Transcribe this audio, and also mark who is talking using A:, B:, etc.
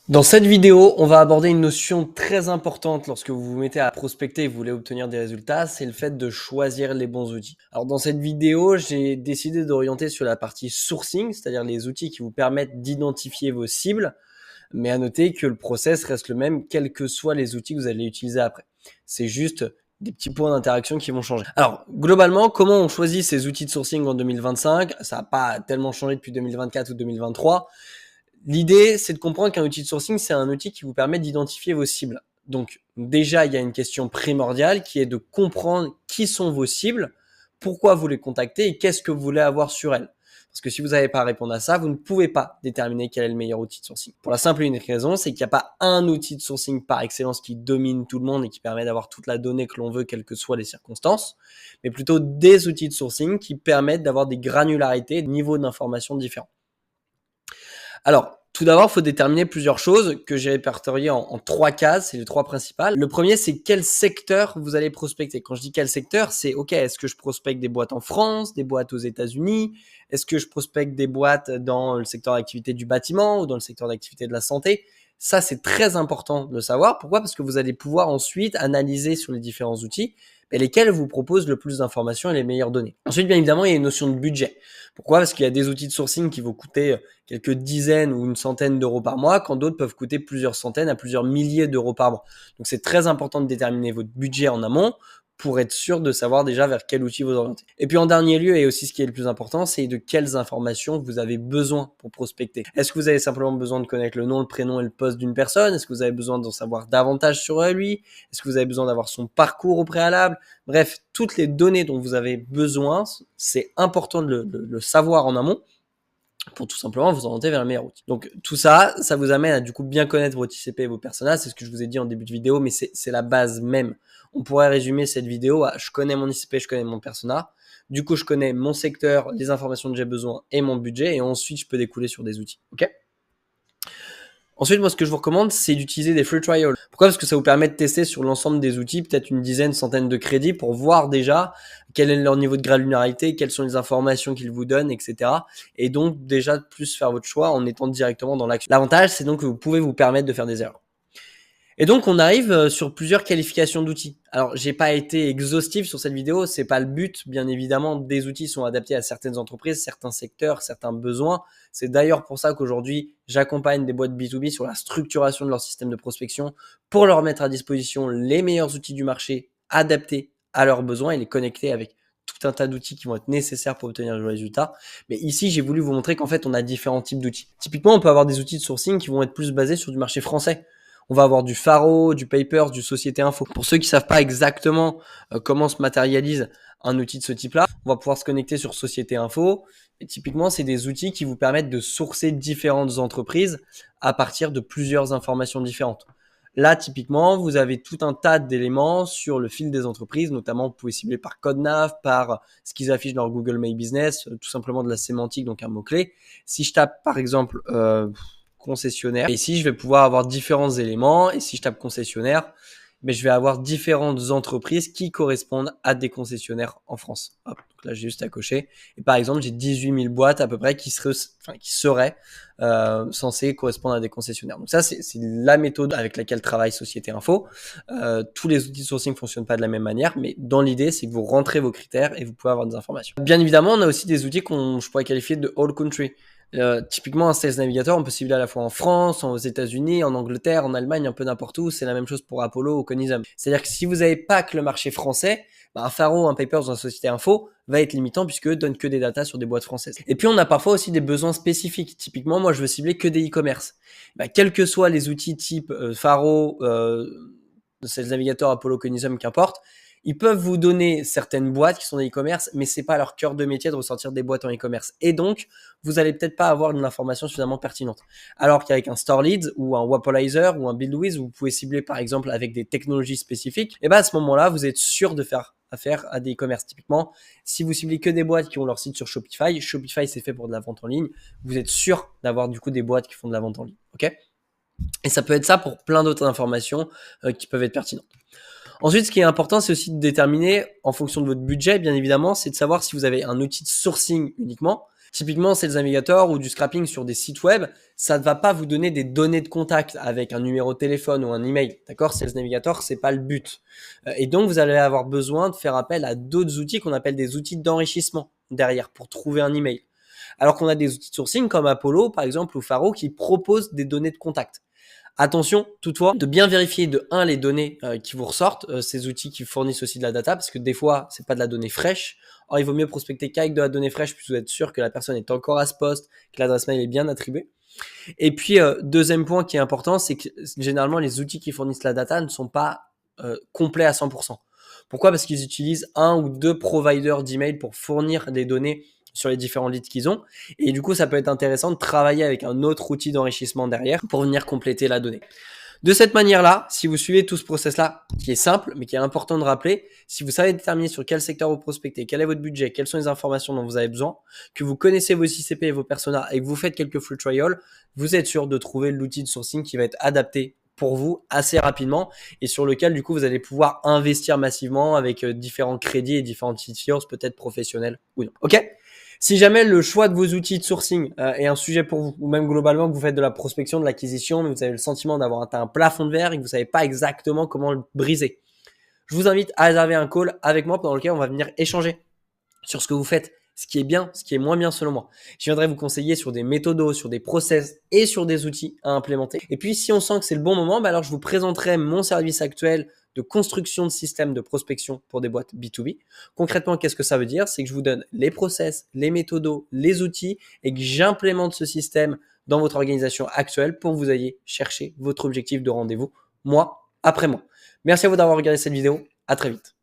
A: Dans cette vidéo, on va aborder une notion très importante lorsque vous vous mettez à prospecter et vous voulez obtenir des résultats, c'est le fait de choisir les bons outils. Alors dans cette vidéo, j'ai décidé d'orienter sur la partie sourcing, c'est-à-dire les outils qui vous permettent d'identifier vos cibles, mais à noter que le process reste le même, quels que soient les outils que vous allez utiliser après. C'est juste des petits points d'interaction qui vont changer. Alors, globalement, comment on choisit ces outils de sourcing en 2025 ? Ça n'a pas tellement changé depuis 2024 ou 2023. L'idée, c'est de comprendre qu'un outil de sourcing, c'est un outil qui vous permet d'identifier vos cibles. Donc, déjà, il y a une question primordiale qui est de comprendre qui sont vos cibles, pourquoi vous les contactez et qu'est-ce que vous voulez avoir sur elles. Parce que si vous n'avez pas à répondre à ça, vous ne pouvez pas déterminer quel est le meilleur outil de sourcing. Pour la simple et unique raison, c'est qu'il n'y a pas un outil de sourcing par excellence qui domine tout le monde et qui permet d'avoir toute la donnée que l'on veut, quelles que soient les circonstances, mais plutôt des outils de sourcing qui permettent d'avoir des granularités, des niveaux d'information différents. Alors, tout d'abord, il faut déterminer plusieurs choses que j'ai répertoriées en trois cases, c'est les trois principales. Le premier, c'est quel secteur vous allez prospecter. Quand je dis quel secteur, c'est OK, est-ce que je prospecte des boîtes en France, des boîtes aux États-Unis? Est-ce que je prospecte des boîtes dans le secteur d'activité du bâtiment ou dans le secteur d'activité de la santé? Ça, c'est très important de le savoir. Pourquoi? Parce que vous allez pouvoir ensuite analyser sur les différents outils lesquels vous proposent le plus d'informations et les meilleures données. Ensuite, bien évidemment, il y a une notion de budget. Pourquoi? Parce qu'il y a des outils de sourcing qui vont coûter quelques dizaines ou une centaine d'euros par mois, quand d'autres peuvent coûter plusieurs centaines à plusieurs milliers d'euros par mois. Donc, c'est très important de déterminer votre budget en amont pour être sûr de savoir déjà vers quel outil vous orienter. Et puis en dernier lieu, et aussi ce qui est le plus important, c'est de quelles informations vous avez besoin pour prospecter. Est-ce que vous avez simplement besoin de connaître le nom, le prénom et le poste d'une personne? Est-ce que vous avez besoin d'en savoir davantage sur lui? Est-ce que vous avez besoin d'avoir son parcours au préalable? Bref, toutes les données dont vous avez besoin, c'est important de le savoir en amont pour tout simplement vous orienter vers le meilleur outil. Donc tout ça, ça vous amène à du coup bien connaître votre ICP et vos personas, c'est ce que je vous ai dit en début de vidéo, mais c'est la base même. On pourrait résumer cette vidéo à je connais mon ICP, je connais mon persona, du coup je connais mon secteur, les informations que j'ai besoin et mon budget, et ensuite je peux découler sur des outils. Ok ? Ensuite, moi, ce que je vous recommande, c'est d'utiliser des free trials. Pourquoi? Parce que ça vous permet de tester sur l'ensemble des outils, peut-être une dizaine, centaine de crédits pour voir déjà quel est leur niveau de granularité, quelles sont les informations qu'ils vous donnent, etc. Et donc, déjà, plus faire votre choix en étant directement dans l'action. L'avantage, c'est donc que vous pouvez vous permettre de faire des erreurs. Et donc, on arrive sur plusieurs qualifications d'outils. Alors, j'ai pas été exhaustif sur cette vidéo, c'est pas le but. Bien évidemment, des outils sont adaptés à certaines entreprises, certains secteurs, certains besoins. C'est d'ailleurs pour ça qu'aujourd'hui, j'accompagne des boîtes B2B sur la structuration de leur système de prospection pour leur mettre à disposition les meilleurs outils du marché adaptés à leurs besoins et les connecter avec tout un tas d'outils qui vont être nécessaires pour obtenir le résultat. Mais ici, j'ai voulu vous montrer qu'en fait, on a différents types d'outils. Typiquement, on peut avoir des outils de sourcing qui vont être plus basés sur du marché français. On va avoir du Faro, du Papers, du Société Info. Pour ceux qui savent pas exactement comment se matérialise un outil de ce type-là, on va pouvoir se connecter sur Société Info. Et typiquement, c'est des outils qui vous permettent de sourcer différentes entreprises à partir de plusieurs informations différentes. Là, typiquement, vous avez tout un tas d'éléments sur le fil des entreprises, notamment vous pouvez cibler par code nav, par ce qu'ils affichent dans Google My Business, tout simplement de la sémantique, donc un mot-clé. Si je tape par exemple concessionnaire, et ici je vais pouvoir avoir différents éléments, et si je tape concessionnaire, mais je vais avoir différentes entreprises qui correspondent à des concessionnaires en France. Hop, donc là, j'ai juste à cocher. Et par exemple, j'ai 18 000 boîtes à peu près qui seraient censées correspondre à des concessionnaires. Donc ça, c'est la méthode avec laquelle travaille Société Info. Tous les outils de sourcing ne fonctionnent pas de la même manière, mais dans l'idée, c'est que vous rentrez vos critères et vous pouvez avoir des informations. Bien évidemment, on a aussi des outils je pourrais qualifier de all country. Typiquement un Sales Navigator, on peut cibler à la fois en France, aux États-Unis, en Angleterre, en Allemagne, un peu n'importe où. C'est la même chose pour Apollo ou Conisum. C'est-à-dire que si vous n'avez pas que le marché français, un Faro, un Papers ou une Société Info va être limitant puisque eux donnent que des datas sur des boîtes françaises. Et puis on a parfois aussi des besoins spécifiques. Typiquement, moi je veux cibler que des e-commerce. Quels que soient les outils type Faro, Sales Navigator, Apollo, Conisum, qu'importe, ils peuvent vous donner certaines boîtes qui sont des e-commerce, mais c'est pas leur cœur de métier de ressortir des boîtes en e-commerce. Et donc, vous allez peut-être pas avoir une information suffisamment pertinente. Alors qu'avec un Store Leads ou un Wapolizer ou un BuildWiz, vous pouvez cibler par exemple avec des technologies spécifiques. Et à ce moment-là, vous êtes sûr de faire affaire à des e-commerce. Typiquement, si vous ciblez que des boîtes qui ont leur site sur Shopify, Shopify c'est fait pour de la vente en ligne, vous êtes sûr d'avoir du coup des boîtes qui font de la vente en ligne. Ok ? Et ça peut être ça pour plein d'autres informations qui peuvent être pertinentes. Ensuite, ce qui est important, c'est aussi de déterminer, en fonction de votre budget, bien évidemment, c'est de savoir si vous avez un outil de sourcing uniquement, Typiquement, Sales Navigator ou du scrapping sur des sites web, ça ne va pas vous donner des données de contact avec un numéro de téléphone ou un email. D'accord? Sales Navigator, c'est pas le but. Et donc, vous allez avoir besoin de faire appel à d'autres outils qu'on appelle des outils d'enrichissement derrière pour trouver un email. Alors qu'on a des outils de sourcing comme Apollo, par exemple, ou Faro qui proposent des données de contact. Attention, toutefois, de bien vérifier de 1 les données qui vous ressortent, ces outils qui fournissent aussi de la data, parce que des fois, c'est pas de la donnée fraîche. Or, il vaut mieux prospecter qu'avec de la donnée fraîche, puisque vous êtes sûr que la personne est encore à ce poste, que l'adresse mail est bien attribuée. Et puis, deuxième point qui est important, c'est que généralement, les outils qui fournissent la data ne sont pas complets à 100%. Pourquoi? Parce qu'ils utilisent un ou deux providers d'email pour fournir des données sur les différents leads qu'ils ont. Et du coup, ça peut être intéressant de travailler avec un autre outil d'enrichissement derrière pour venir compléter la donnée. De cette manière-là, si vous suivez tout ce process-là, qui est simple, mais qui est important de rappeler, si vous savez déterminer sur quel secteur vous prospectez, quel est votre budget, quelles sont les informations dont vous avez besoin, que vous connaissez vos ICP et vos personas et que vous faites quelques free trials, vous êtes sûr de trouver l'outil de sourcing qui va être adapté pour vous assez rapidement et sur lequel du coup vous allez pouvoir investir massivement avec différents crédits et différentes features peut-être professionnelles ou non. Ok? Si jamais le choix de vos outils de sourcing est un sujet pour vous, ou même globalement que vous faites de la prospection, de l'acquisition, mais vous avez le sentiment d'avoir atteint un plafond de verre et que vous savez pas exactement comment le briser, je vous invite à réserver un call avec moi pendant lequel on va venir échanger sur ce que vous faites, ce qui est bien, ce qui est moins bien selon moi. Je viendrai vous conseiller sur des méthodos, sur des process et sur des outils à implémenter. Et puis, si on sent que c'est le bon moment, alors je vous présenterai mon service actuel de construction de systèmes de prospection pour des boîtes B2B. Concrètement, qu'est-ce que ça veut dire? C'est que je vous donne les process, les méthodos, les outils et que j'implémente ce système dans votre organisation actuelle pour que vous ayez cherché votre objectif de rendez-vous mois après mois. Merci à vous d'avoir regardé cette vidéo. À très vite.